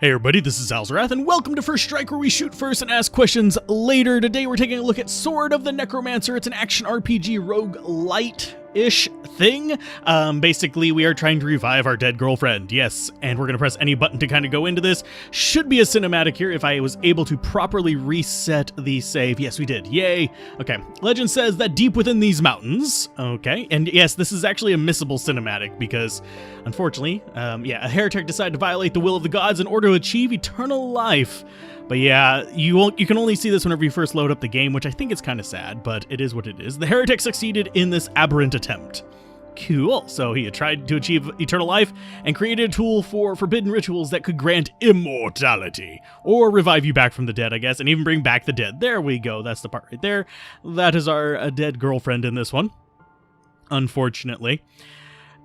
Hey everybody, this is Alzorath, and welcome to First Strike, where we shoot first and ask questions later. Today we're taking a look at Sword of the Necromancer. It's an action RPG roguelite-ish thing. Basically, we are trying to revive our dead girlfriend, yes, and we're going to press any button to kind of go into this. Should be a cinematic here if I was able to properly reset the save. Yes, we did. Yay. Okay, legend says that deep within these mountains, okay, and yes, this is actually a missable cinematic because, unfortunately, a heretic decided to violate the will of the gods in order to achieve eternal life. But yeah, you can only see this whenever you first load up the game, which I think is kind of sad, but it is what it is. The heretic succeeded in this aberrant attempt. Cool. So he had tried to achieve eternal life and created a tool for forbidden rituals that could grant immortality, or revive you back from the dead, I guess, and even bring back the dead. There we go. That's the part right there. That is our dead girlfriend in this one, unfortunately.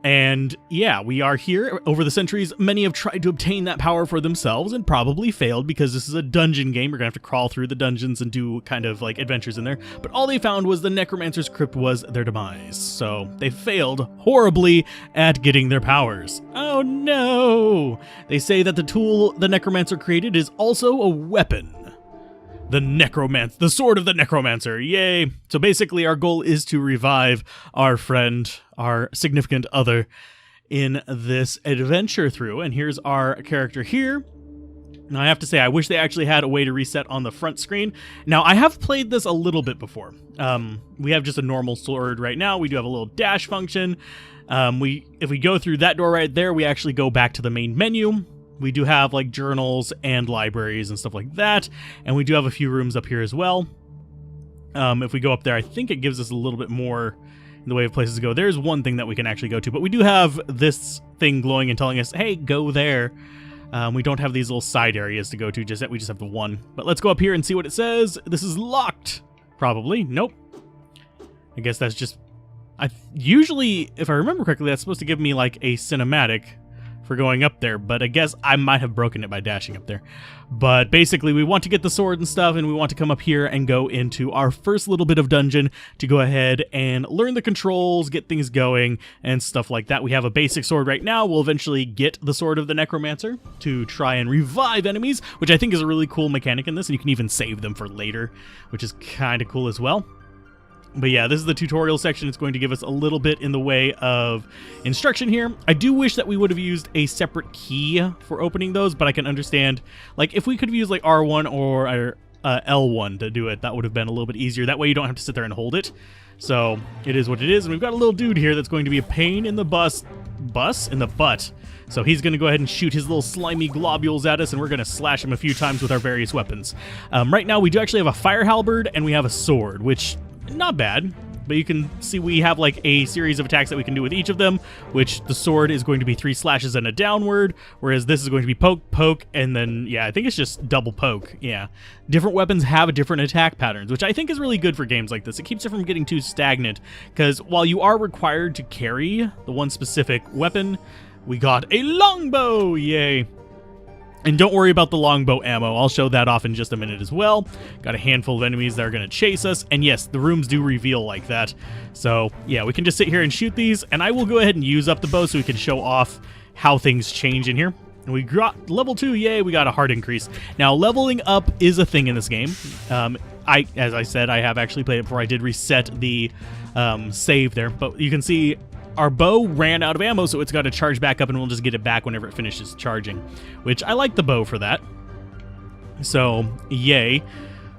And yeah, we are here. Over the centuries, many have tried to obtain that power for themselves and probably failed because this is a dungeon game. You're gonna have to crawl through the dungeons and do kind of like adventures in there. But all they found was the Necromancer's crypt was their demise. So they failed horribly at getting their powers. Oh no! They say that the tool the Necromancer created is also a weapon. The Sword of the Necromancer, yay! So basically our goal is to revive our friend, our significant other, in this adventure through, and here's our character here. Now I have to say, I wish they actually had a way to reset on the front screen. Now I have played this a little bit before. We have just a normal sword right now. We do have a little dash function. If we go through that door right there, we actually go back to the main menu. We do have like journals and libraries and stuff like that, and we do have a few rooms up here as well. If we go up there, I think it gives us a little bit more in the way of places to go. There's one thing that we can actually go to, but we do have this thing glowing and telling us, hey, go there. We don't have these little side areas to go to just yet. We just have the one. But let's go up here and see what it says. This is locked. Probably. Nope. I guess that's just... Usually, if I remember correctly, that's supposed to give me like a cinematic for going up there, but I guess I might have broken it by dashing up there. But basically, we want to get the sword and stuff, and we want to come up here and go into our first little bit of dungeon to go ahead and learn the controls, get things going, and stuff like that. We have a basic sword right now. We'll eventually get the Sword of the Necromancer to try and revive enemies, which I think is a really cool mechanic in this, and you can even save them for later, which is kind of cool as well. But yeah, this is the tutorial section. It's going to give us a little bit in the way of instruction here. I do wish that we would have used a separate key for opening those, but I can understand, like, if we could have used like R1 or L1 to do it, that would have been a little bit easier. That way you don't have to sit there and hold it. So it is what it is. And we've got a little dude here that's going to be a pain in the butt. So he's going to go ahead and shoot his little slimy globules at us, and we're going to slash him a few times with our various weapons. Right now we do actually have a fire halberd and we have a sword, which... not bad, but you can see we have like a series of attacks that we can do with each of them, which the sword is going to be 3 slashes and a downward, whereas this is going to be poke, and then, yeah, I think it's just double poke, yeah. Different weapons have different attack patterns, which I think is really good for games like this. It keeps it from getting too stagnant, because while you are required to carry the one specific weapon, we got a longbow, yay. And don't worry about the longbow ammo. I'll show that off in just a minute as well. Got a handful of enemies that are going to chase us. And yes, the rooms do reveal like that. So yeah, we can just sit here and shoot these. And I will go ahead and use up the bow so we can show off how things change in here. And we got level 2. Yay, we got a heart increase. Now, leveling up is a thing in this game. As I said, I have actually played it before. I did reset the save there. But you can see... our bow ran out of ammo, so it's got to charge back up, and we'll just get it back whenever it finishes charging, which I like the bow for that. So, yay.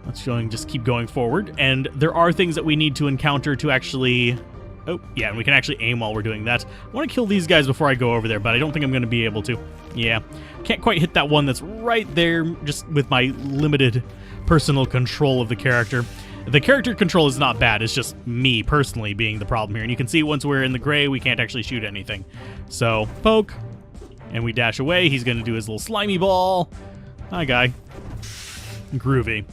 Let's just keep going forward. And there are things that we need to encounter to actually... oh, yeah, and we can actually aim while we're doing that. I want to kill these guys before I go over there, but I don't think I'm going to be able to. Yeah, can't quite hit that one that's right there, just with my limited personal control of the character. The character control is not bad, it's just me personally being the problem here. And you can see once we're in the gray, we can't actually shoot anything. So, poke, and we dash away. He's going to do his little slimy ball. Hi, guy. Groovy.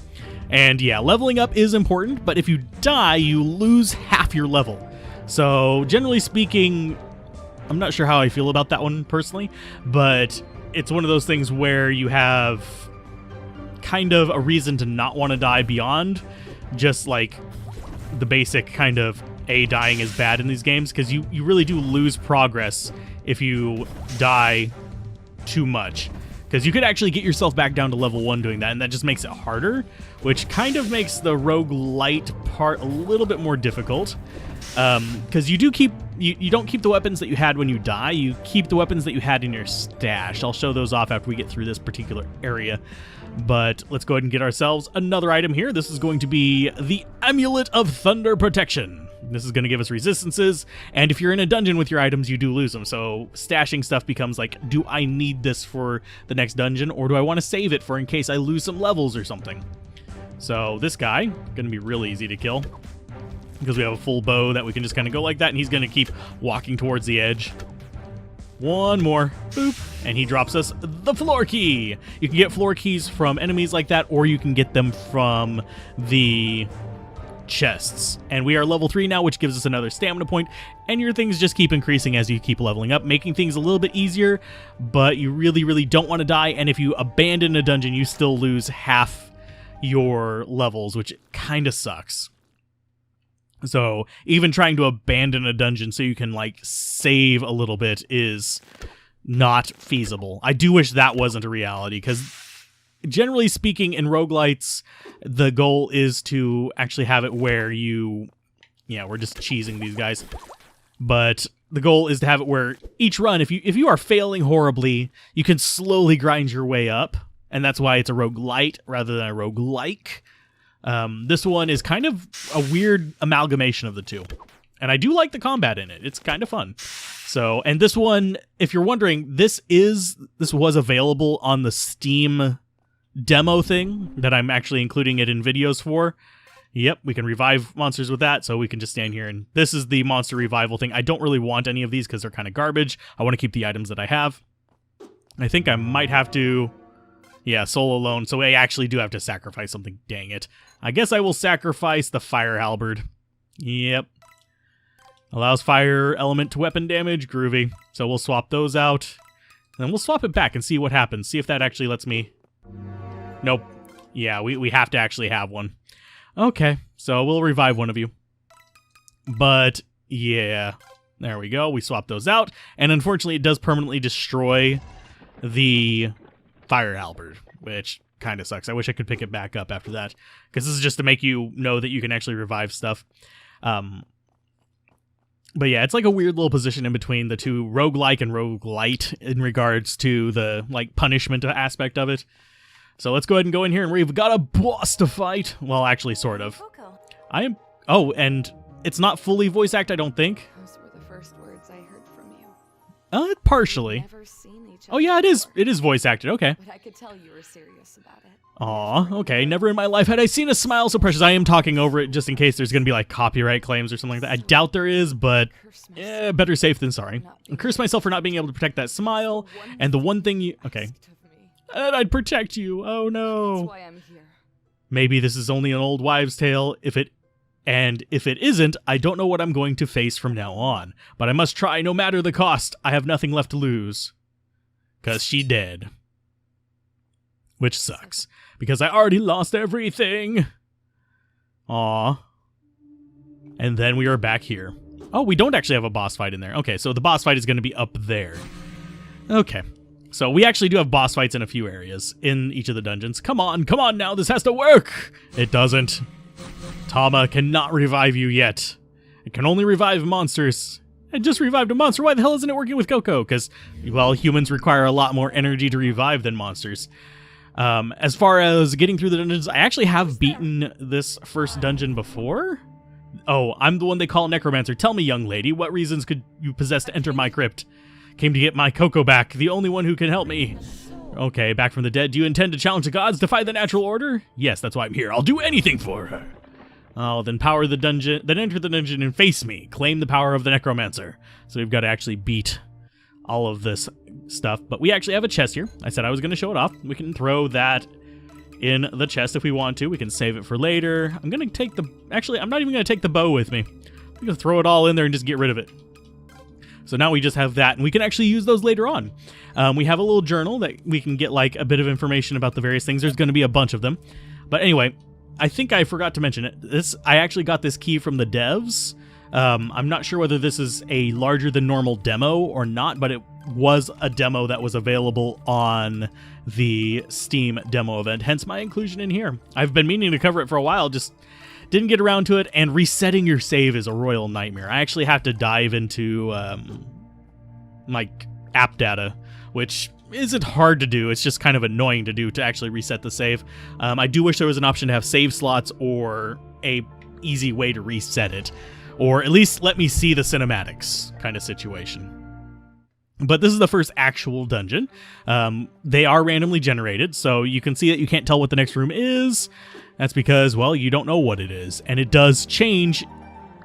And yeah, leveling up is important, but if you die, you lose half your level. So, generally speaking, I'm not sure how I feel about that one personally, but it's one of those things where you have kind of a reason to not want to die beyond just like the basic kind of dying is bad in these games, because you really do lose progress if you die too much. because you could actually get yourself back down to level 1 doing that, and that just makes it harder, which kind of makes the roguelite part a little bit more difficult. Because you don't keep the weapons that you had when you die, you keep the weapons that you had in your stash. I'll show those off after we get through this particular area. But let's go ahead and get ourselves another item here. This is going to be the Amulet of Thunder Protection. This is going to give us resistances, and if you're in a dungeon with your items, you do lose them. So stashing stuff becomes like, do I need this for the next dungeon, or do I want to save it for in case I lose some levels or something? So this guy, going to be real easy to kill, because we have a full bow that we can just kind of go like that, and he's going to keep walking towards the edge. One more. Boop. And he drops us the floor key. You can get floor keys from enemies like that, or you can get them from the chests. And we are level 3 now, which gives us another stamina point, and your things just keep increasing as you keep leveling up, making things a little bit easier, but you really, really don't want to die, and if you abandon a dungeon, you still lose half your levels, which kind of sucks. So even trying to abandon a dungeon so you can like save a little bit is not feasible. I do wish that wasn't a reality, because generally speaking in roguelites, the goal is to actually have it where you... Yeah, we're just cheesing these guys. But the goal is to have it where each run, if you are failing horribly, you can slowly grind your way up. And that's why it's a roguelite rather than a roguelike. This one is kind of a weird amalgamation of the two. And I do like the combat in it. It's kind of fun. So, and this one, if you're wondering, this was available on the Steam demo thing that I'm actually including it in videos for. Yep, we can revive monsters with that, so we can just stand here, and this is the monster revival thing. I don't really want any of these because they're kind of garbage. I want to keep the items that I have. I think I might have to... Yeah, soul alone, so I actually do have to sacrifice something. Dang it. I guess I will sacrifice the fire halberd. Yep. Allows fire element to weapon damage. Groovy. So we'll swap those out. And then we'll swap it back and see what happens. See if that actually lets me... Nope. Yeah, we have to actually have one. Okay, so we'll revive one of you. But, yeah. There we go. We swap those out. And unfortunately, it does permanently destroy the... fire halberd, which kind of sucks. I wish I could pick it back up after that, because this is just to make you know that you can actually revive stuff. But yeah, it's like a weird little position in between the two, roguelike and roguelite, in regards to the like punishment aspect of it. So let's go ahead and go in here, and we've got a boss to fight. Well, actually, sort of. I am... Oh, and it's not fully voice act, I don't think. Those were the first words I heard from you. Partially. Oh yeah, it is voice acted. Okay. But I could tell you were serious about it. Aw, okay. Never in my life had I seen a smile so precious. I am talking over it just in case there's gonna be like copyright claims or something like that. I doubt there is, but better safe than sorry. I curse myself for not being able to protect that smile. And the one thing you... Okay. And I'd protect you. Oh no. That's why I'm here. Maybe this is only an old wives' tale. If it isn't, I don't know what I'm going to face from now on. But I must try no matter the cost. I have nothing left to lose. 'Cause she dead. Which sucks. Because I already lost everything. Aw. And then we are back here. Oh, we don't actually have a boss fight in there. Okay, so the boss fight is going to be up there. Okay. So we actually do have boss fights in a few areas in each of the dungeons. Come on now, this has to work! It doesn't. Tama cannot revive you yet. It can only revive monsters. I just revived a monster. Why the hell isn't it working with Coco? Because, well, humans require a lot more energy to revive than monsters. As far as getting through the dungeons, I actually have beaten this first dungeon before. Oh, I'm the one they call Necromancer. Tell me, young lady, what reasons could you possess to enter my crypt? Came to get my Coco back, the only one who can help me. Okay, back from the dead. Do you intend to challenge the gods, defy the natural order? Yes, that's why I'm here. I'll do anything for her. Oh, then power the dungeon, then enter the dungeon and face me. Claim the power of the Necromancer. So we've got to actually beat all of this stuff. But we actually have a chest here. I said I was going to show it off. We can throw that in the chest if we want to. We can save it for later. I'm going to take the... Actually, I'm not even going to take the bow with me. I'm going to throw it all in there and just get rid of it. So now we just have that, and we can actually use those later on. We have a little journal that we can get like a bit of information about the various things. There's going to be a bunch of them. But anyway... I think I forgot to mention it. I actually got this key from the devs. I'm not sure whether this is a larger than normal demo or not, but it was a demo that was available on the Steam demo event, hence my inclusion in here. I've been meaning to cover it for a while, just didn't get around to it, and resetting your save is a royal nightmare. I actually have to dive into like app data, which isn't hard to do. It's just kind of annoying to do to actually reset the save. I do wish there was an option to have save slots or a easy way to reset it, or at least let me see the cinematics kind of situation. But this is the first actual dungeon. They are randomly generated, so you can see that you can't tell what the next room is. That's because, well, you don't know what it is, and it does change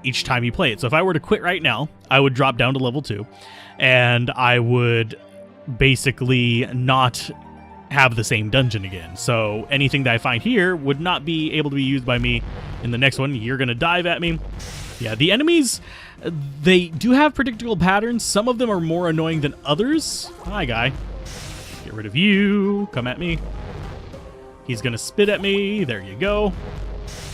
each time you play it. So if I were to quit right now, I would drop down to level 2, and I would basically not have the same dungeon again. So anything that I find here would not be able to be used by me in the next one. You're going to dive at me. Yeah, the enemies, they do have predictable patterns. Some of them are more annoying than others. Hi, guy. Get rid of you. Come at me. He's going to spit at me. There you go.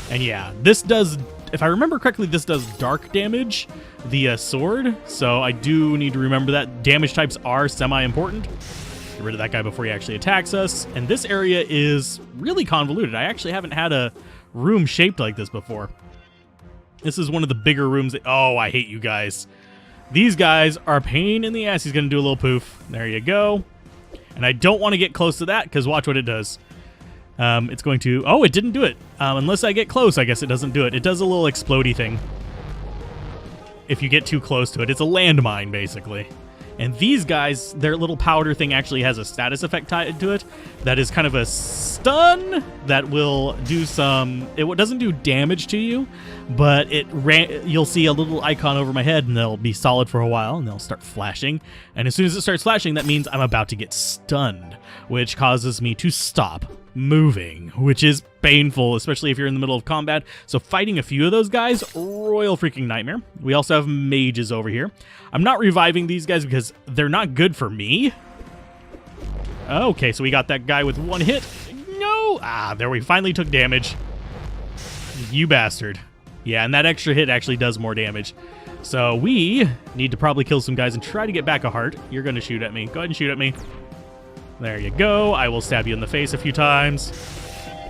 And yeah, this does, if I remember correctly, this does dark damage, the sword. So I do need to remember that. Damage types are semi-important. Get rid of that guy before he actually attacks us. And this area is really convoluted. I actually haven't had a room shaped like this before. This is one of the bigger rooms. Oh, I hate you guys. These guys are a pain in the ass. He's going to do a little poof. There you go. And I don't want to get close to that because watch what it does. It's going to... Oh, it didn't do it. Unless I get close, I guess it doesn't do it. It does a little explodey thing if you get too close to it. It's a landmine, basically. And these guys, their little powder thing actually has a status effect tied to it that is kind of a stun that will do some... It doesn't do damage to you, but you'll see a little icon over my head, and they'll be solid for a while, and they'll start flashing. And as soon as it starts flashing, that means I'm about to get stunned, which causes me to stop moving, which is painful, especially if you're in the middle of combat. So fighting a few of those guys, royal freaking nightmare. We also have mages over here. I'm not reviving these guys because they're not good for me. Okay, so we got that guy with one hit. No! Ah, there we finally took damage. You bastard. Yeah, and that extra hit actually does more damage. So we need to probably kill some guys and try to get back a heart. You're going to shoot at me. Go ahead and shoot at me. There you go. I will stab you in the face a few times.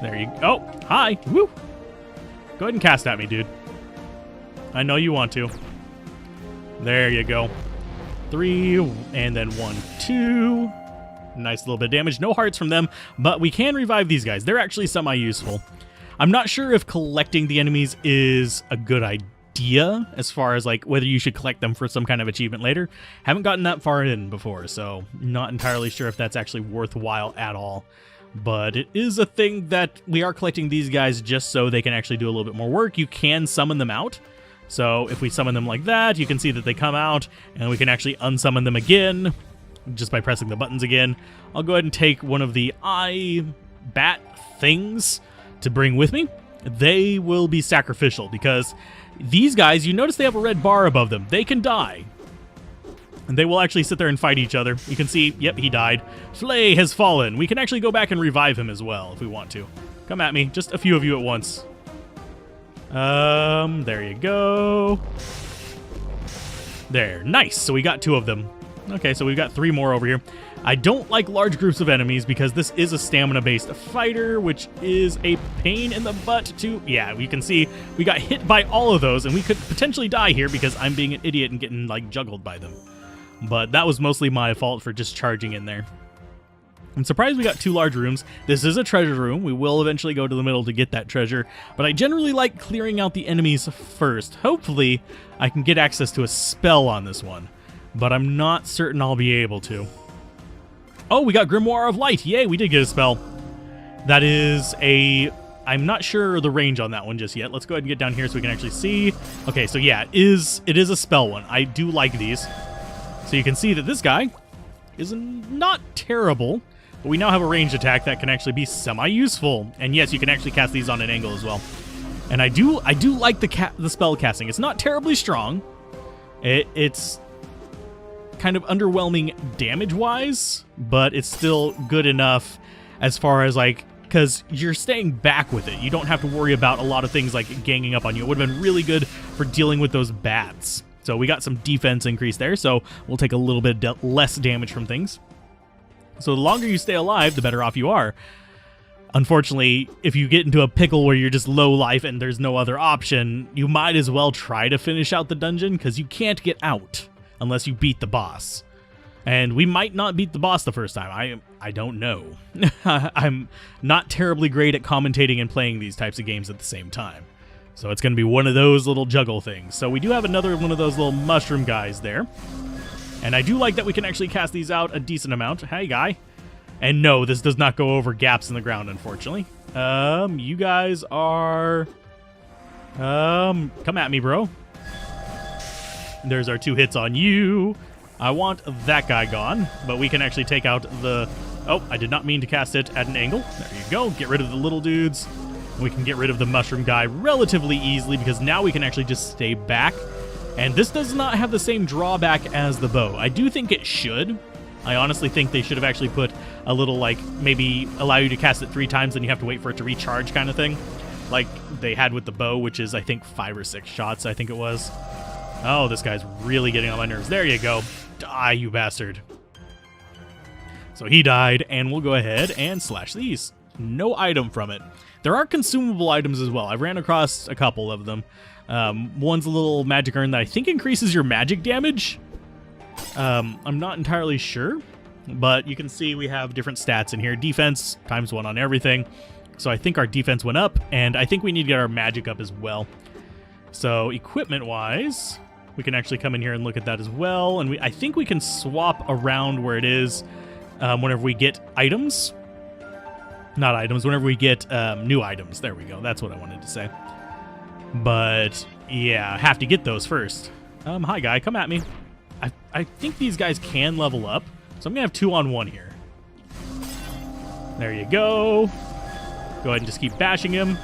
There you go. Oh, hi. Woo. Go ahead and cast at me, dude. I know you want to. There you go. 3, and then 1, 2. Nice little bit of damage. No hearts from them, but we can revive these guys. They're actually semi-useful. I'm not sure if collecting the enemies is a good idea as far as like whether you should collect them for some kind of achievement later. Haven't gotten that far in before, so not entirely sure if that's actually worthwhile at all. But it is a thing that we are collecting these guys just so they can actually do a little bit more work. You can summon them out. So if we summon them like that, you can see that they come out, and we can actually unsummon them again just by pressing the buttons again. I'll go ahead and take one of the eye bat things to bring with me. They will be sacrificial because these guys, you notice they have a red bar above them. They can die. And they will actually sit there and fight each other. You can see, yep, he died. Flay has fallen. We can actually go back and revive him as well if we want to. Come at me. Just a few of you at once. There you go. There. Nice. So we got 2 of them. Okay, so we've got 3 more over here. I don't like large groups of enemies because this is a stamina-based fighter, which is a pain in the butt to... Yeah, you can see we got hit by all of those, and we could potentially die here because I'm being an idiot and getting, like, juggled by them. But that was mostly my fault for just charging in there. I'm surprised we got 2 large rooms. This is a treasure room. We will eventually go to the middle to get that treasure, but I generally like clearing out the enemies first. Hopefully, I can get access to a spell on this one, but I'm not certain I'll be able to. Oh, we got Grimoire of Light. Yay, we did get a spell. That is a... I'm not sure the range on that one just yet. Let's go ahead and get down here so we can actually see. Okay, so yeah, it is a spell one. I do like these. So you can see that this guy is not terrible, but we now have a ranged attack that can actually be semi-useful. And yes, you can actually cast these on an angle as well. And I do like the spell casting. It's not terribly strong. It's kind of underwhelming damage-wise, but it's still good enough as far as like because you're staying back with it. You don't have to worry about a lot of things like ganging up on you. It would have been really good for dealing with those bats. So we got some defense increase there, so we'll take a little bit less damage from things. So the longer you stay alive, the better off you are. Unfortunately, if you get into a pickle where you're just low life and there's no other option, you might as well try to finish out the dungeon, because you can't get out unless you beat the boss. And we might not beat the boss the first time. I don't know. I'm not terribly great at commentating and playing these types of games at the same time. So it's going to be one of those little juggle things. So we do have another one of those little mushroom guys there. And I do like that we can actually cast these out a decent amount. Hey, guy. And no, this does not go over gaps in the ground, unfortunately. You guys are... come at me, bro. There's our 2 hits on you. I want that guy gone, but we can actually take out the... Oh, I did not mean to cast it at an angle. There you go. Get rid of the little dudes. We can get rid of the mushroom guy relatively easily, because now we can actually just stay back. And this does not have the same drawback as the bow. I do think it should. I honestly think they should have actually put a little, like, maybe allow you to cast it 3 times, then you have to wait for it to recharge kind of thing. Like they had with the bow, which is, I think, 5 or 6 shots, I think it was. Oh, this guy's really getting on my nerves. There you go. Die, you bastard. So he died, and we'll go ahead and slash these. No item from it. There are consumable items as well. I've ran across a couple of them. One's a little magic urn that I think increases your magic damage. I'm not entirely sure, but you can see we have different stats in here. Defense, ×1 on everything. So I think our defense went up, and I think we need to get our magic up as well. So equipment-wise, we can actually come in here and look at that as well. And I think we can swap around where it is whenever we get items. Not items, whenever we get new items. There we go. That's what I wanted to say. But, yeah, have to get those first. Hi, guy. Come at me. I think these guys can level up. So I'm going to have 2-on-1 here. There you go. Go ahead and just keep bashing him.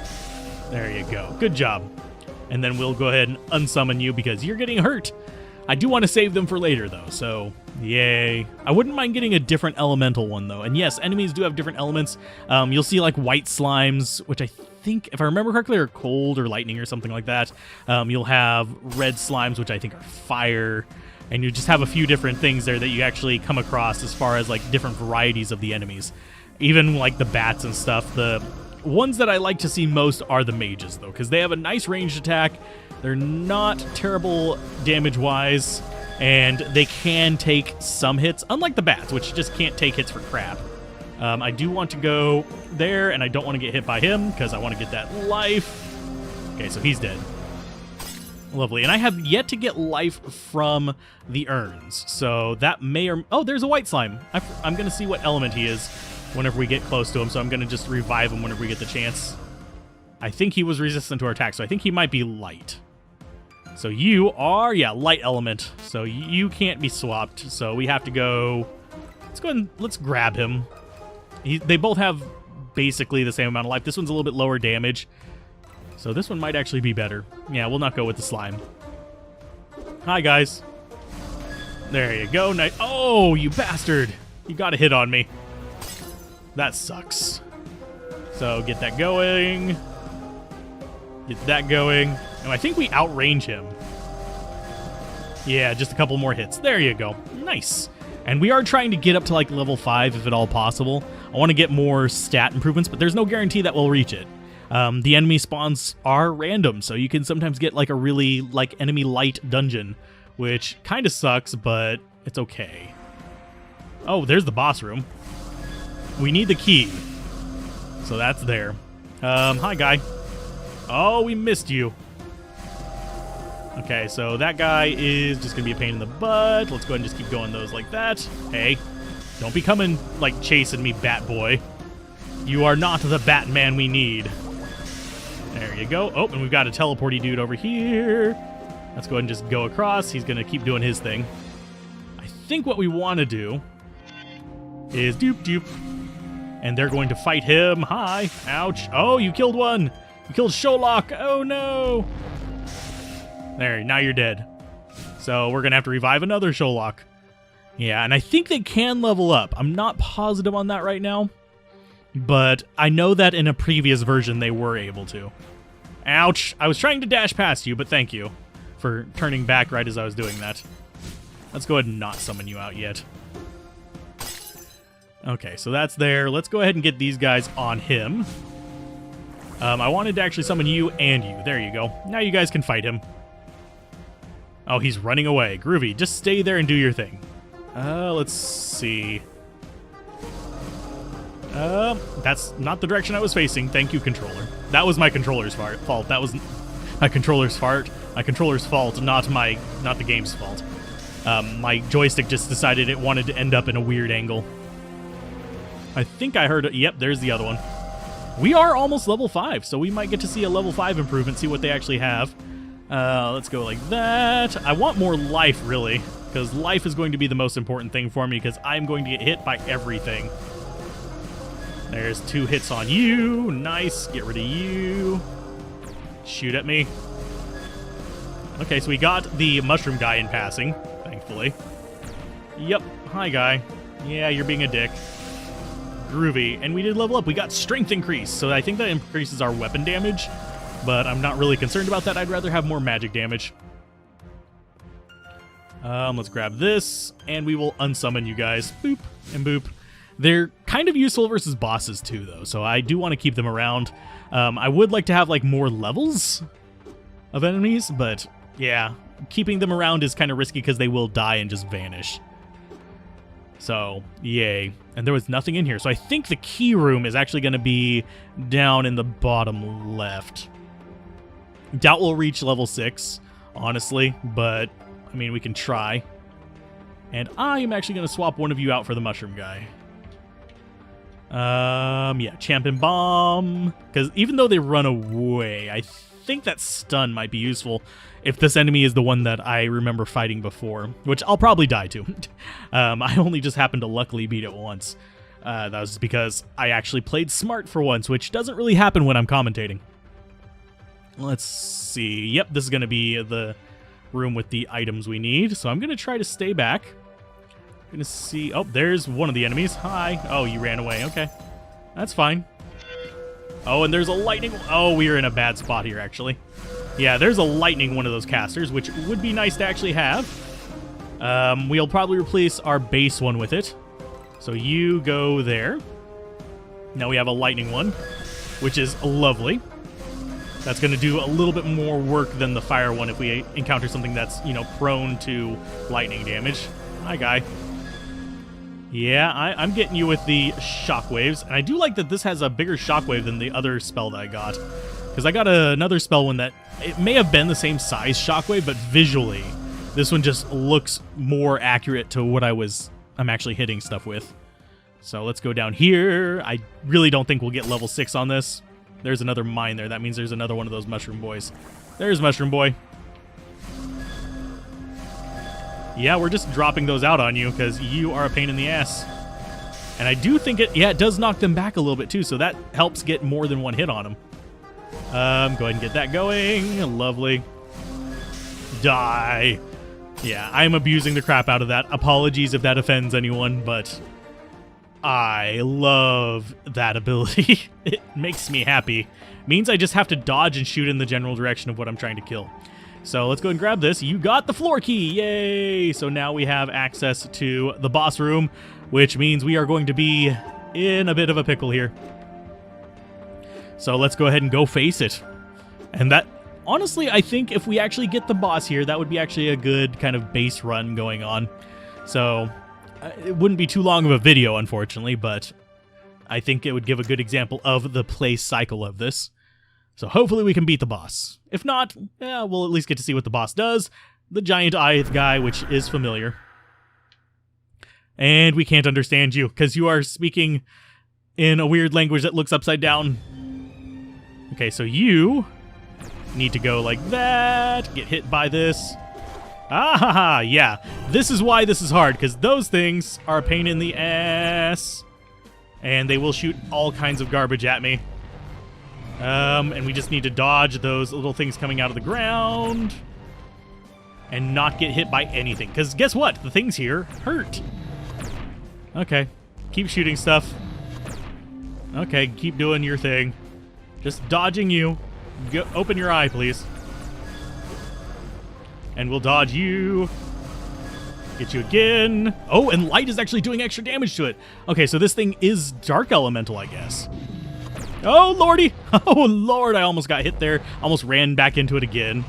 There you go. Good job. And then we'll go ahead and unsummon you because you're getting hurt. I do want to save them for later, though, so yay. I wouldn't mind getting a different elemental one, though. And yes, enemies do have different elements. You'll see, like, white slimes, which I think, if I remember correctly, are cold or lightning or something like that. You'll have red slimes, which I think are fire. And you just have a few different things there that you actually come across as far as, like, different varieties of the enemies. Even, like, the bats and stuff. The ones that I like to see most are the mages, though, because they have a nice ranged attack. They're not terrible damage-wise, and they can take some hits, unlike the bats, which just can't take hits for crap. I do want to go there, and I don't want to get hit by him, because I want to get that life. Okay, so he's dead. Lovely. And I have yet to get life from the urns, so that may or... Oh, there's a white slime. I'm going to see what element he is whenever we get close to him, so I'm going to just revive him whenever we get the chance. I think he was resistant to our attack, so I think he might be light. So you are, yeah, light element. So you can't be swapped. So we have to go... Let's go ahead and let's grab him. They both have basically the same amount of life. This one's a little bit lower damage. So this one might actually be better. Yeah, we'll not go with the slime. Hi, guys. There you go. Nice. Oh, you bastard. You got a hit on me. That sucks. So get that going. Get that going. And I think we outrange him. Yeah, just a couple more hits. There you go. Nice. And we are trying to get up to like level 5 if at all possible. I want to get more stat improvements, but there's no guarantee that we'll reach it. The enemy spawns are random, so you can sometimes get like a really like enemy light dungeon, which kind of sucks, but it's okay. Oh, there's the boss room. We need the key. So that's there. Hi, guy. Oh, we missed you. Okay, so that guy is just going to be a pain in the butt. Let's go ahead and just keep going those like that. Hey, don't be coming, like, chasing me, Bat Boy. You are not the Batman we need. There you go. Oh, and we've got a teleporty dude over here. Let's go ahead and just go across. He's going to keep doing his thing. I think what we want to do is doop. And they're going to fight him. Hi. Ouch. Oh, you killed one. You killed Sholok. Oh, no. There, now you're dead. So we're going to have to revive another Sholok. Yeah, and I think they can level up. I'm not positive on that right now. but I know that in a previous version they were able to. Ouch! I was trying to dash past you, but thank you for turning back right as I was doing that. Let's go ahead and not summon you out yet. Okay, so that's there. Let's go ahead and get these guys on him. I wanted to actually summon you and you. There you go. Now you guys can fight him. Oh, he's running away. Groovy. Just stay there and do your thing. Let's see. That's not the direction I was facing. Thank you, controller. That was my controller's fault. That was my controller's fault. My controller's fault, not the game's fault. My joystick just decided it wanted to end up in a weird angle. I think I heard it. Yep, there's the other one. We are almost level 5, so we might get to see a level 5 improvement, see what they actually have. Let's go like that. I want more life, really, because life is going to be the most important thing for me, because I'm going to get hit by everything. There's 2 hits on you. Nice. Get rid of you. Shoot at me. Okay, so we got the mushroom guy in passing, thankfully. Yep. Hi, guy. Yeah, you're being a dick. Groovy. And we did level up. We got strength increase, so I think that increases our weapon damage, but I'm not really concerned about that. I'd rather have more magic damage. Let's grab this, and we will unsummon you guys. Boop and boop. They're kind of useful versus bosses too, though, so I do want to keep them around. I would like to have like more levels of enemies, but yeah, keeping them around is kind of risky because they will die and just vanish. So, yay. And there was nothing in here, so I think the key room is actually going to be down in the bottom left. Doubt we'll reach level 6, honestly, but I mean, we can try. And I am actually going to swap one of you out for the mushroom guy. Yeah, Champion Bomb. Because even though they run away, I think that stun might be useful if this enemy is the one that I remember fighting before, which I'll probably die to. I only just happened to luckily beat it once. That was because I actually played smart for once, which doesn't really happen when I'm commentating. Let's see. Yep, this is going to be the room with the items we need, so I'm going to try to stay back. Gonna see. Oh, there's one of the enemies. Hi. Oh, you ran away. Okay, that's fine. Oh, and there's a lightning. Oh, we are in a bad spot here, actually. Yeah, there's a lightning one of those casters, which would be nice to actually have. We'll probably replace our base one with it. So you go there. Now we have a lightning one, which is lovely. That's going to do a little bit more work than the fire one if we encounter something that's, you know, prone to lightning damage. Hi, guy. Yeah, I'm getting you with the shockwaves, and I do like that this has a bigger shockwave than the other spell that I got, because I got another spell one that it may have been the same size shockwave, but visually this one just looks more accurate to what I'm actually hitting stuff with. So let's go down here. I really don't think we'll get level 6 on this. There's another mine there. That means there's another one of those mushroom boys. There's Mushroom Boy. Yeah, we're just dropping those out on you because you are a pain in the ass. And I do think it does knock them back a little bit too, so that helps get more than one hit on them. Go ahead and get that going. Lovely. Die. Yeah, I'm abusing the crap out of that. Apologies if that offends anyone, but I love that ability. It makes me happy. Means I just have to dodge and shoot in the general direction of what I'm trying to kill. So let's go ahead and grab this. You got the floor key. Yay! So now we have access to the boss room, which means we are going to be in a bit of a pickle here. So let's go ahead and go face it. And that, honestly, I think if we actually get the boss here, that would be actually a good kind of base run going on. So it wouldn't be too long of a video, unfortunately, but I think it would give a good example of the play cycle of this. So hopefully we can beat the boss. If not, yeah, we'll at least get to see what the boss does. The giant eye guy, which is familiar. And we can't understand you, because you are speaking in a weird language that looks upside down. Okay, so you need to go like that, get hit by this. Ah ha ha, yeah. This is why this is hard, because those things are a pain in the ass. And they will shoot all kinds of garbage at me. And we just need to dodge those little things coming out of the ground and not get hit by anything. Because guess what? The things here hurt. Okay. Keep shooting stuff. Okay, keep doing your thing. Just dodging you. Open your eye, please. And we'll dodge you. Get you again. Oh, and light is actually doing extra damage to it. Okay, so this thing is dark elemental, I guess. Oh, lordy. Oh, Lord, I almost got hit there. Almost ran back into it again.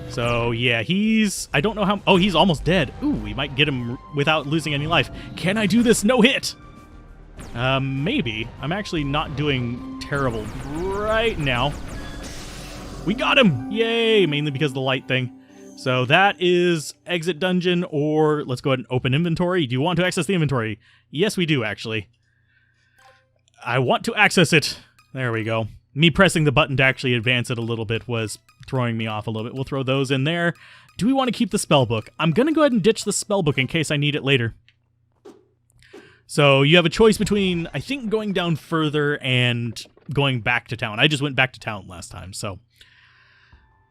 So, yeah, I don't know how... Oh, he's almost dead. Ooh, we might get him without losing any life. Can I do this? No hit. Maybe. I'm actually not doing terrible right now. We got him. Yay, mainly because of the light thing. So that is exit dungeon, or let's go ahead and open inventory. Do you want to access the inventory? Yes, we do, actually. I want to access it. There we go. Me pressing the button to actually advance it a little bit was throwing me off a little bit. We'll throw those in there. Do we want to keep the spellbook? I'm going to go ahead and ditch the spellbook in case I need it later. So you have a choice between, I think, going down further and going back to town. I just went back to town last time, so...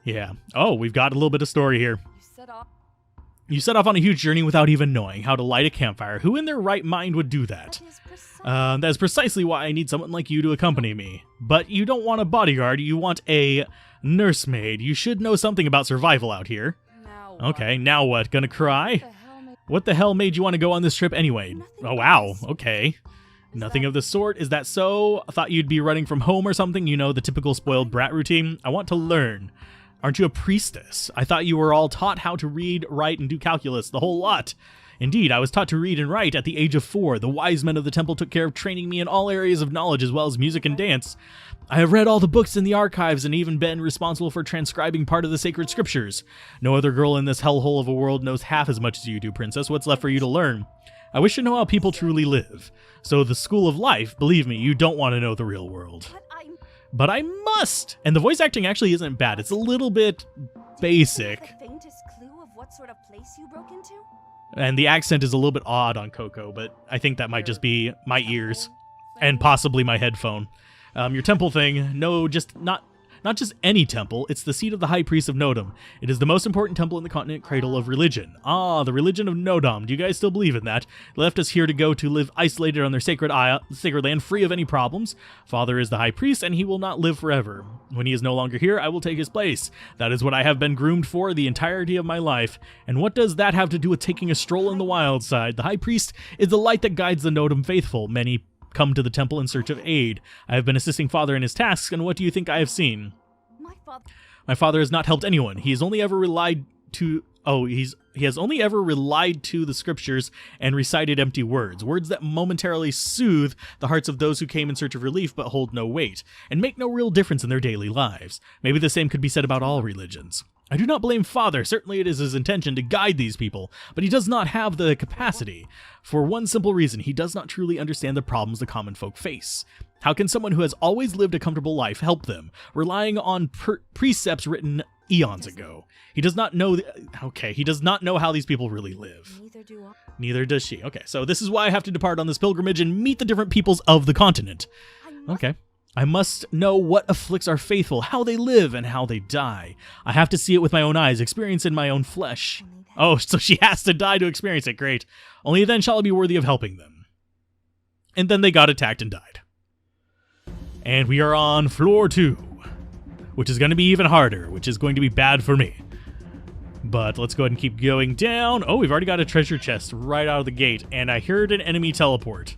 Yeah. Oh, we've got a little bit of story here. You set off on a huge journey without even knowing how to light a campfire. Who in their right mind would do that? That is precisely why I need someone like you to accompany me. But you don't want a bodyguard, you want a nursemaid. You should know something about survival out here. Okay, now what? Gonna cry? What the hell made you want to go on this trip anyway? Oh, wow. Okay. Nothing of the sort. Is that so? I thought you'd be running from home or something. You know, the typical spoiled brat routine. I want to learn. Aren't you a priestess? I thought you were all taught how to read, write, and do calculus, the whole lot. Indeed, I was taught to read and write at the age of 4. The wise men of the temple took care of training me in all areas of knowledge as well as music and dance. I have read all the books in the archives and even been responsible for transcribing part of the sacred scriptures. No other girl in this hellhole of a world knows half as much as you do, princess. What's left for you to learn? I wish to know how people truly live. So the school of life, believe me, you don't want to know the real world. But I must! And the voice acting actually isn't bad. It's a little bit basic. And the accent is a little bit odd on Coco, but I think that might just be my ears and possibly my headphone. Your temple thing, no, just not just any temple. It's the seat of the High Priest of Nodom. It is the most important temple in the continent cradle of religion. Ah, the religion of Nodom. Do you guys still believe in that? They left us here to go to live isolated on their sacred land, free of any problems. Father is the High Priest, and he will not live forever. When he is no longer here, I will take his place. That is what I have been groomed for the entirety of my life. And what does that have to do with taking a stroll in the wild side? The High Priest is the light that guides the Nodom faithful. Many come to the temple in search of aid. I have been assisting Father in his tasks, and what do you think I have seen? My father has not helped anyone. He has only ever relied to... he has only ever relied to the scriptures and recited empty words that momentarily soothe the hearts of those who came in search of relief but hold no weight, and make no real difference in their daily lives. Maybe the same could be said about all religions. I do not blame Father. Certainly it is his intention to guide these people, but he does not have the capacity. For one simple reason, he does not truly understand the problems the common folk face. How can someone who has always lived a comfortable life help them, relying on precepts written eons ago? He does not know... he does not know how these people really live. Neither does she. Okay, so this is why I have to depart on this pilgrimage and meet the different peoples of the continent. Okay. I must know what afflicts our faithful, how they live, and how they die. I have to see it with my own eyes, experience it in my own flesh. Oh, so she has to die to experience it. Great. Only then shall I be worthy of helping them. And then they got attacked and died. And we are on floor 2, which is going to be even harder, which is going to be bad for me. But let's go ahead and keep going down. Oh, we've already got a treasure chest right out of the gate, and I heard an enemy teleport.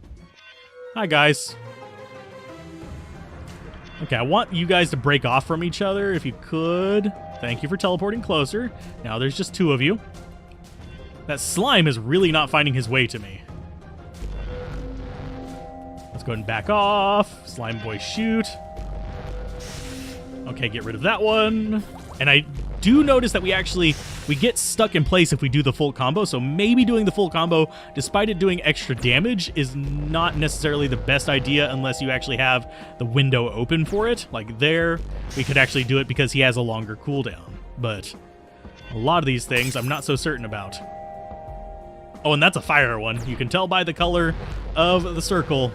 Hi, guys. Okay, I want you guys to break off from each other if you could. Thank you for teleporting closer. Now there's just 2 of you. That slime is really not finding his way to me. Let's go ahead and back off. Slime boy, shoot. Okay, get rid of that one. And I do notice that we get stuck in place if we do the full combo, so maybe doing the full combo, despite it doing extra damage, is not necessarily the best idea unless you actually have the window open for it. Like there, we could actually do it because he has a longer cooldown. But a lot of these things I'm not so certain about. Oh, and that's a fire one. You can tell by the color of the circle,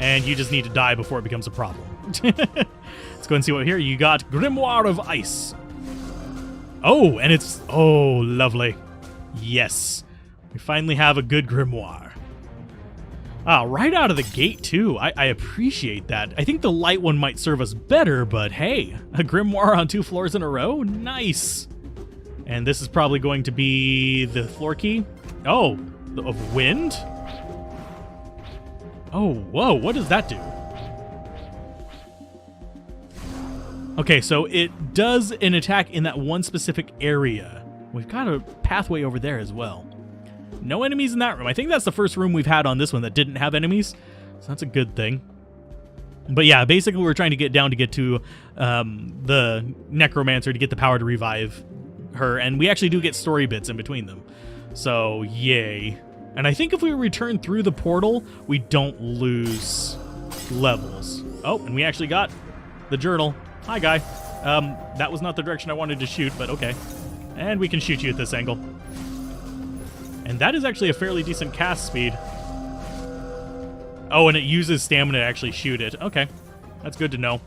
and you just need to die before it becomes a problem. Let's go and see what here. You got Grimoire of Ice. Oh, and it's... Oh, lovely. Yes. We finally have a good grimoire. Right out of the gate, too. I appreciate that. I think the light one might serve us better, but hey, a Grimoire on 2 floors in a row? Nice. And this is probably going to be the floor key. Oh, of wind? Oh, whoa, what does that do? Okay, so it does an attack in that one specific area. We've got a pathway over there as well. No enemies in that room. I think that's the first room we've had on this one that didn't have enemies, so that's a good thing. But yeah, basically we're trying to get down to get to the Necromancer to get the power to revive her, and we actually do get story bits in between them. So, yay. And I think if we return through the portal, we don't lose levels. Oh, and we actually got the journal. Hi, guy. That was not the direction I wanted to shoot, but okay. And we can shoot you at this angle. And that is actually a fairly decent cast speed. Oh, and it uses stamina to actually shoot it. Okay, that's good to know.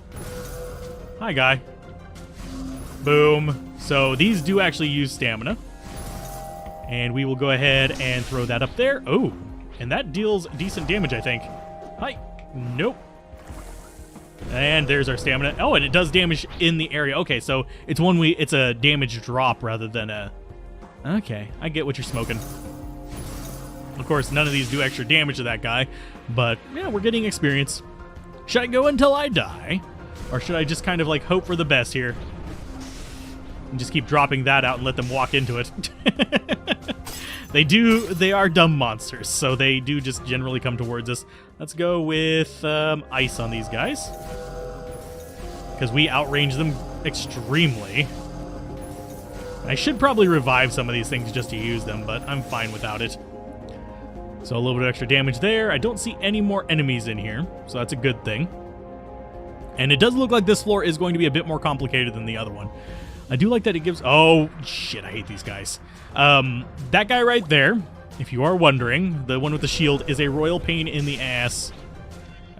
Hi, guy. Boom. So these do actually use stamina. And we will go ahead and throw that up there. Oh, and that deals decent damage, I think. Hi. Nope. And there's our stamina. Oh, and it does damage in the area. Okay, so it's a damage drop rather than a... Okay, I get what you're smoking. Of course, none of these do extra damage to that guy, but yeah, we're getting experience. Should I go until I die? Or should I just kind of like hope for the best here? And just keep dropping that out and let them walk into it. They are dumb monsters, so they do just generally come towards us. Let's go with ice on these guys, because we outrange them extremely. I should probably revive some of these things just to use them, but I'm fine without it. So a little bit of extra damage there. I don't see any more enemies in here, so that's a good thing. And it does look like this floor is going to be a bit more complicated than the other one. I do like that it gives... Oh, shit, I hate these guys. That guy right there, if you are wondering, the one with the shield, is a royal pain in the ass.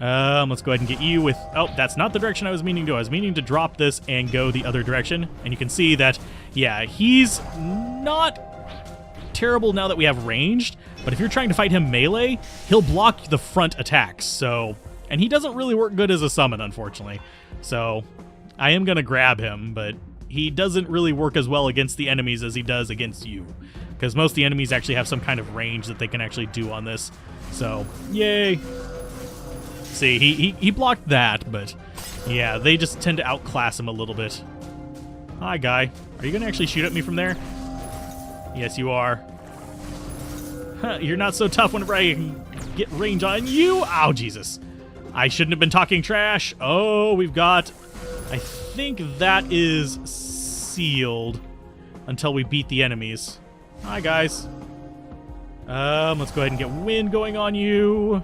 Let's go ahead and get you with... Oh, that's not the direction I was meaning to. I was meaning to drop this and go the other direction. And you can see that, yeah, he's not terrible now that we have ranged. But if you're trying to fight him melee, he'll block the front attacks. So, and he doesn't really work good as a summon, unfortunately. So, I am going to grab him, but he doesn't really work as well against the enemies as he does against you. Because most of the enemies actually have some kind of range that they can actually do on this. So, yay. See, he blocked that, but yeah, they just tend to outclass him a little bit. Hi, guy. Are you going to actually shoot at me from there? Yes, you are. Huh, you're not so tough whenever I get range on you. Ow, Jesus. I shouldn't have been talking trash. Oh, we've got... I think that is sealed until we beat the enemies. Hi, guys. Let's go ahead and get wind going on you.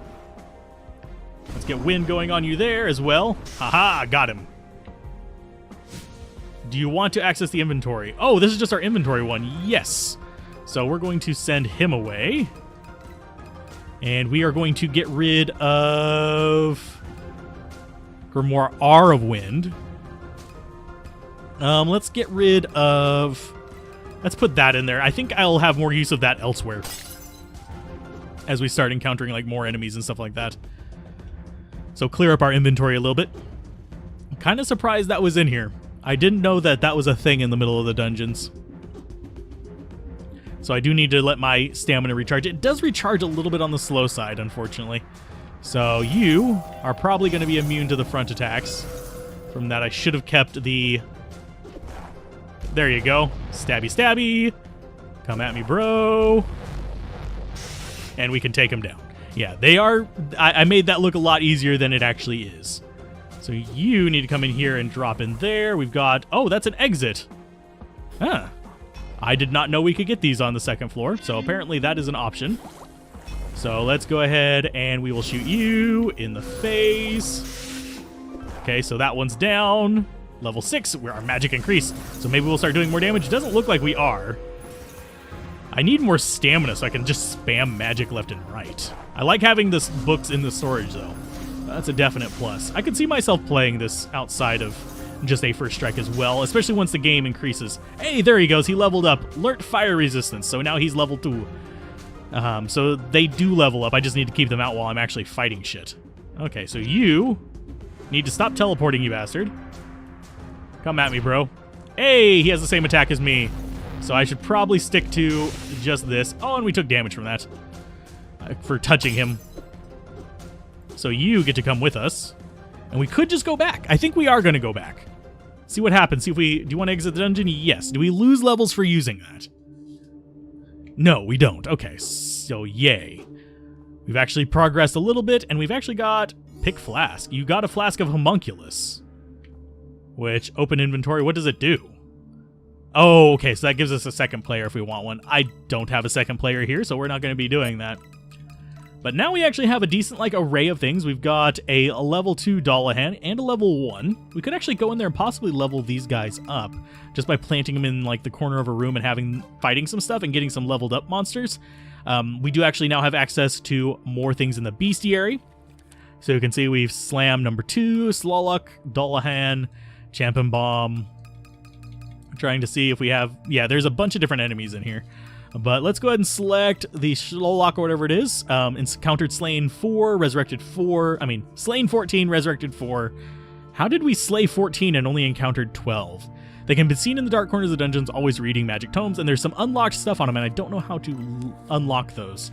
Let's get wind going on you there as well. Haha, got him. Do you want to access the inventory? Oh, this is just our inventory one. Yes. So we're going to send him away. And we are going to get rid of Grimoire of Wind. Let's get rid of... Let's put that in there. I think I'll have more use of that elsewhere as we start encountering like more enemies and stuff like that. So clear up our inventory a little bit. I'm kind of surprised that was in here. I didn't know that that was a thing in the middle of the dungeons. So I do need to let my stamina recharge. It does recharge a little bit on the slow side, unfortunately. So you are probably going to be immune to the front attacks. From that, I should have kept the... There you go. Stabby, stabby. Come at me, bro. And we can take him down. Yeah, they are... I made that look a lot easier than it actually is. So you need to come in here and drop in there. We've got... Oh, that's an exit. Huh. I did not know we could get these on the second floor, so apparently that is an option. So let's go ahead and we will shoot you in the face. Okay, so that one's down. Level 6, where our magic increased. So maybe we'll start doing more damage. It doesn't look like we are. I need more stamina so I can just spam magic left and right. I like having this books in the storage, though. That's a definite plus. I could see myself playing this outside of just a first strike as well, especially once the game increases. Hey, there he goes. He leveled up. Learnt fire resistance, so now he's level 2. So they do level up. I just need to keep them out while I'm actually fighting shit. Okay, so you need to stop teleporting, you bastard. Come at me, bro. Hey, he has the same attack as me. So I should probably stick to just this. Oh, and we took damage from that for touching him. So you get to come with us. And we could just go back. I think we are going to go back. See what happens. See if we... Do you want to exit the dungeon? Yes. Do we lose levels for using that? No, we don't. Okay, so yay. We've actually progressed a little bit, and we've actually got... Pick Flask. You got a Flask of Homunculus. Which, open inventory, what does it do? Oh, okay, so that gives us a second player if we want one. I don't have a second player here, so we're not going to be doing that. But now we actually have a decent, array of things. We've got a level 2 Dullahan and a level 1. We could actually go in there and possibly level these guys up just by planting them in, the corner of a room and fighting some stuff and getting some leveled up monsters. We do actually now have access to more things in the bestiary. So you can see we've slammed number 2, Slalok, Dullahan, Champion Bomb. I'm trying to see if we have... Yeah, there's a bunch of different enemies in here. But let's go ahead and select the Shlolok or whatever it is. Encountered Slain 4, Resurrected 4. I mean, Slain 14, Resurrected 4. How did we slay 14 and only encountered 12? They can be seen in the dark corners of the dungeons, always reading magic tomes, and there's some unlocked stuff on them, and I don't know how to unlock those.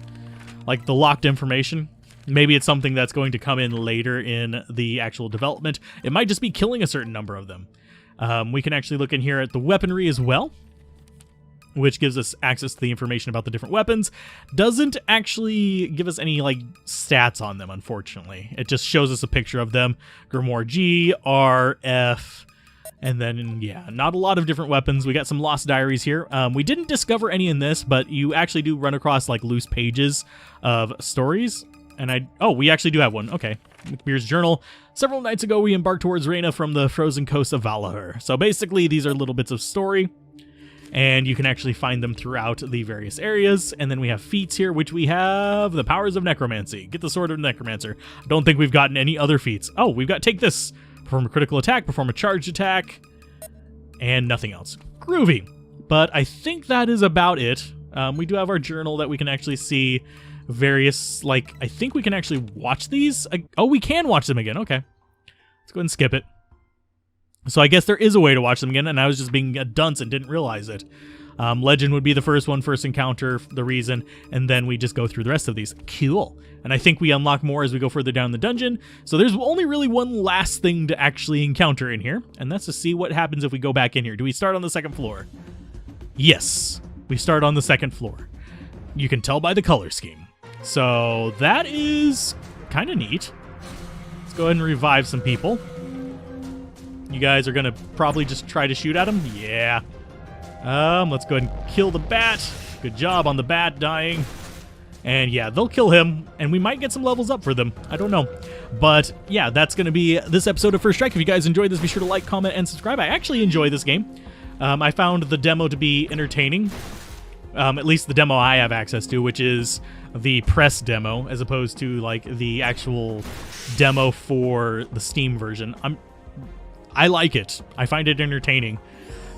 Like the locked information. Maybe it's something that's going to come in later in the actual development. It might just be killing a certain number of them. We can actually look in here at the weaponry as well, which gives us access to the information about the different weapons. Doesn't actually give us any, stats on them, unfortunately. It just shows us a picture of them. Grimoire G, R, F, and then, yeah, not a lot of different weapons. We got some lost diaries here. We didn't discover any in this, but you actually do run across, loose pages of stories. And we actually do have one. Okay. Mcmir's journal. Several nights ago, we embarked towards Reyna from the frozen coast of Valahur. So basically, these are little bits of story. And you can actually find them throughout the various areas. And then we have feats here, which we have the powers of necromancy. Get the sword of necromancer. I don't think we've gotten any other feats. Oh, we've got take this. Perform a critical attack, perform a charged attack, and nothing else. Groovy. But I think that is about it. We do have our journal that we can actually see various, I think we can actually watch these. Oh, we can watch them again. Okay. Let's go ahead and skip it. So I guess there is a way to watch them again, and I was just being a dunce and didn't realize it. Legend would be the first one, first encounter, the reason, and then we just go through the rest of these. Cool. And I think we unlock more as we go further down the dungeon. So there's only really one last thing to actually encounter in here, and that's to see what happens if we go back in here. Do we start on the second floor? Yes, we start on the second floor. You can tell by the color scheme. So that is kind of neat. Let's go ahead and revive some people. You guys are going to probably just try to shoot at him? Yeah. Let's go ahead and kill the bat. Good job on the bat dying. And yeah, they'll kill him, and we might get some levels up for them. I don't know. But yeah, that's going to be this episode of First Strike. If you guys enjoyed this, be sure to like, comment, and subscribe. I actually enjoy this game. I found the demo to be entertaining. At least the demo I have access to, which is the press demo, as opposed to the actual demo for the Steam version. I like it. I find it entertaining.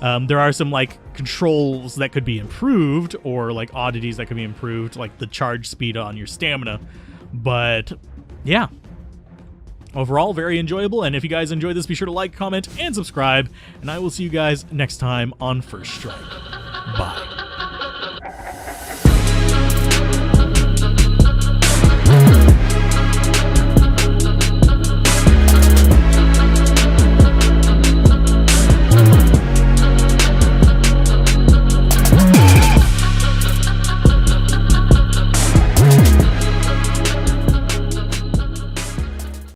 There are some controls that could be improved, or oddities that could be improved, like the charge speed on your stamina. But yeah, overall very enjoyable. And if you guys enjoyed this, be sure to like, comment, and subscribe. And I will see you guys next time on First Strike. Bye.